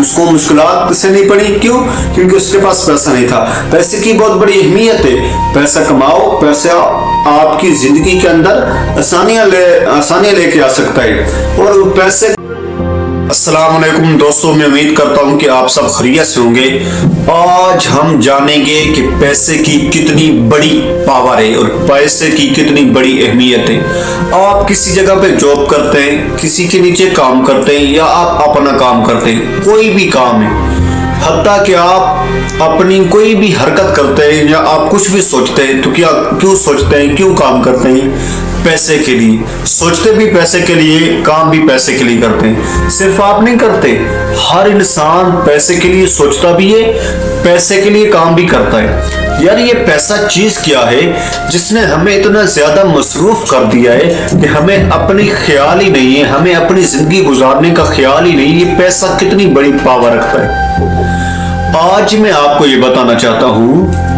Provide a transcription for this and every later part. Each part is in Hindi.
उसको मुश्किलात से नहीं पड़ी। क्यों? क्योंकि उसके पास पैसा नहीं था। पैसे की बहुत बड़ी अहमियत है। पैसा कमाओ, पैसा आपकी जिंदगी के अंदर आसानियां लेके आ सकता है। और पैसे अस्सलाम वालेकुम दोस्तों, मैं उम्मीद करता हूं कि आप सब खैरियत से होंगे। आज हम जानेंगे कि पैसे की कितनी बड़ी पावर है और पैसे की कितनी बड़ी अहमियत है। आप किसी जगह पे जॉब करते हैं, किसी के नीचे काम करते हैं या आप अपना काम करते हैं, कोई भी काम है, हत्ता कि आप अपनी कोई भी हरकत करते हैं या आप कुछ भी सोचते हैं तो क्यों सोचते हैं, क्यों काम करते हैं? पैसे के लिए। सोचते भी पैसे के लिए, काम भी पैसे के लिए करते हैं। सिर्फ आप नहीं करते, हर इंसान पैसे के लिए सोचता भी है, पैसे के लिए काम भी करता है। यार ये पैसा चीज क्या है जिसने हमें इतना ज्यादा मसरूफ कर दिया है कि हमें अपनी ख्याल ही नहीं है, हमें अपनी जिंदगी गुजारने का ख्याल ही नहीं। ये पैसा कितनी बड़ी पावर रखता है। आज मैं आपको ये बताना चाहता हूं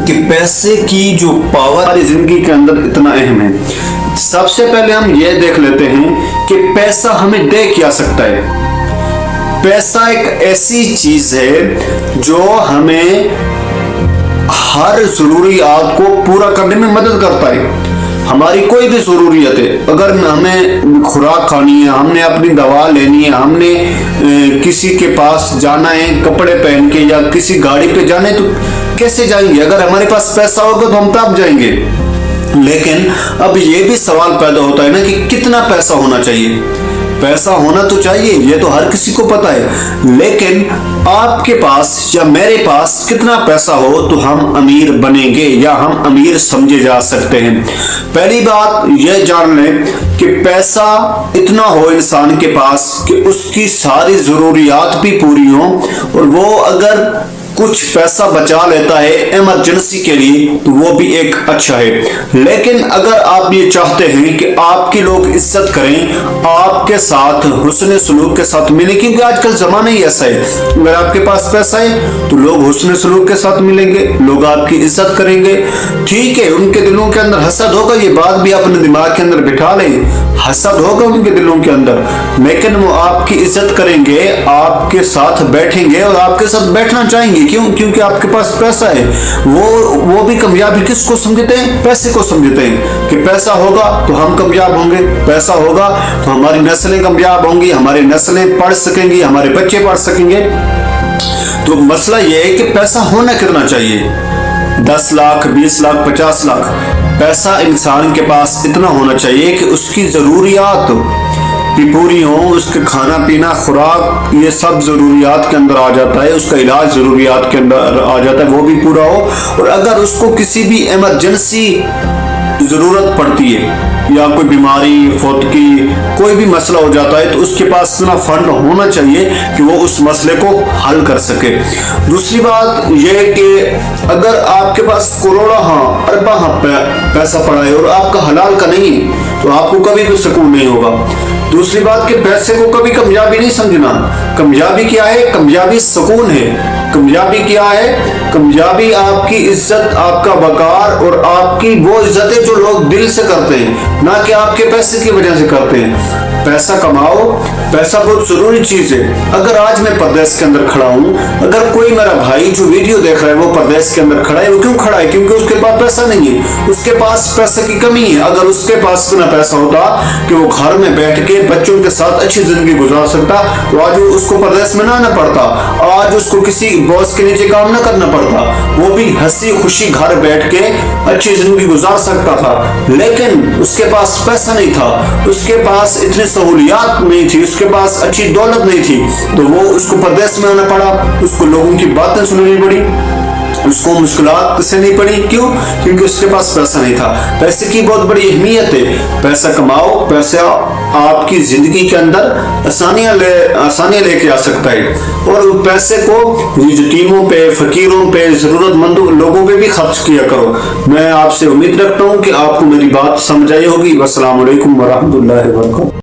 कि पैसे की जो पावर हमारी जिंदगी के अंदर इतना अहम है। सबसे पहले हम ये देख लेते हैं कि पैसा हमें दे क्या सकता है। पैसा एक ऐसी चीज है जो हमें हर जरूरियात को पूरा करने में मदद करता है। हमारी कोई भी जरूरियत है, अगर हमें खुराक खानी है, हमने अपनी दवा लेनी है, हमने किसी के पास जाना है कपड़े पहन के या किसी गाड़ी पे जाना है, तो कैसे जाएंगे? अगर हमारे पास पैसा होगा तो हम तब जाएंगे। लेकिन अब ये भी सवाल पैदा होता है ना कि कितना पैसा होना चाहिए। पैसा होना तो चाहिए, ये तो हर किसी को पता है, लेकिन आपके पास या मेरे पास कितना पैसा हो तो हम अमीर बनेंगे या हम अमीर समझे जा सकते हैं। पहली बात यह जान लें कि पैसा इतना हो इंसान के पास कि उसकी सारी जरूरियात भी पूरी हो, और वो अगर कुछ पैसा बचा लेता है इमरजेंसी के लिए तो वो भी एक अच्छा है। लेकिन अगर आप ये चाहते हैं कि आपके लोग इज्जत करें, आपके साथ हुस्न सलूक के साथ मिले, क्योंकि आजकल जमाना ही ऐसा है, अगर आपके पास पैसा है तो लोग हुस्न सलूक के साथ मिलेंगे, लोग आपकी इज्जत करेंगे। ठीक है, उनके दिलों के अंदर हसद होगा, ये बात भी अपने दिमाग के अंदर बिठा लें, हसद होगा उनके दिलों के अंदर, लेकिन वो आपकी इज्जत करेंगे, आपके साथ बैठेंगे और आपके साथ बैठना चाहेंगे। क्यों? क्योंकि आपके पास पैसा है। वो भी कामयाबी किसको समझते हैं? पैसे को समझते हैं कि पैसा होगा तो हम कामयाब होंगे, पैसा होगा तो हमारी नस्लें कामयाब होंगी, हमारी नस्लें पढ़ सकेंगी, हमारे बच्चे पढ़ सकेंगे। तो मसला यह है कि पैसा होना कितना चाहिए? 10 लाख, 20 लाख, 50 लाख। पैसा इंसान के पास इतना होना चाहिए कि उसकी जरूरियात भी पूरी हो, उसके खाना पीना खुराक ये सब जरूरियात के अंदर आ जाता है, उसका इलाज जरूरियात के अंदर आ जाता है, वो भी पूरा हो। और अगर उसको किसी भी इमरजेंसी जरूरत पड़ती है या कोई बीमारी, फौत की कोई भी मसला हो जाता है तो उसके पास इतना फंड होना चाहिए कि वो उस मसले को हल कर सके। दूसरी बात यह है कि अगर आपके पास करोड़ों अरबा पैसा पड़ा है और आपका हलाल का नहीं है तो आपको कभी भी सुकून नहीं होगा। दूसरी बात कि पैसे को कभी कामयाबी नहीं समझना। कामयाबी क्या है? कामयाबी सुकून है। कामयाबी क्या है? कामयाबी आपकी इज्जत, आपका वकार और आपकी वो इज्जतें जो लोग दिल से करते हैं, ना कि आपके पैसे की वजह से करते हैं। पैसा कमाओ, पैसा बहुत जरूरी चीज है। अगर आज मैं परदेश के अंदर खड़ा हूं, अगर कोई मेरा भाई जो वीडियो देख रहा है वो परदेश के अंदर खड़ा है, वो क्यों खड़ा है? क्योंकि उसके पास पैसा नहीं है, उसके पास पैसे की कमी है। अगर उसके पास इतना पैसा होता कि वो घर में बैठ के बच्चों के साथ अच्छी जिंदगी गुजार सकता तो आज उसको परदेश में ना आना पड़ता, आज उसको किसी बॉस के नीचे काम ना करना पड़ता, वो भी हंसी खुशी घर बैठ के अच्छी जिंदगी गुजार सकता था। लेकिन उसके पास पैसा नहीं था, उसके पास इतनी सहूलियात नहीं थी, उसके पास अच्छी दौलत नहीं थी, तो वो उसको परदेश में आना पड़ा, उसको लोगों की बातें सुननी पड़ी, उसको मुश्किलात से नहीं पड़ी। क्यों? क्योंकि उसके पास पैसा नहीं था। पैसे की बहुत बड़ी अहमियत है। पैसा कमाओ, पैसा आपकी जिंदगी के अंदर आसानियां लेके आ सकता है, और पैसे को यतीमों पे, फकीरों पे, जरूरतमंदों लोगों पे भी खर्च किया करो। मैं आपसे उम्मीद रखता हूँ कि आपको मेरी बात समझ आई होगी। अस्सलाम वालेकुम व रहमतुल्लाहि व बरकातहू।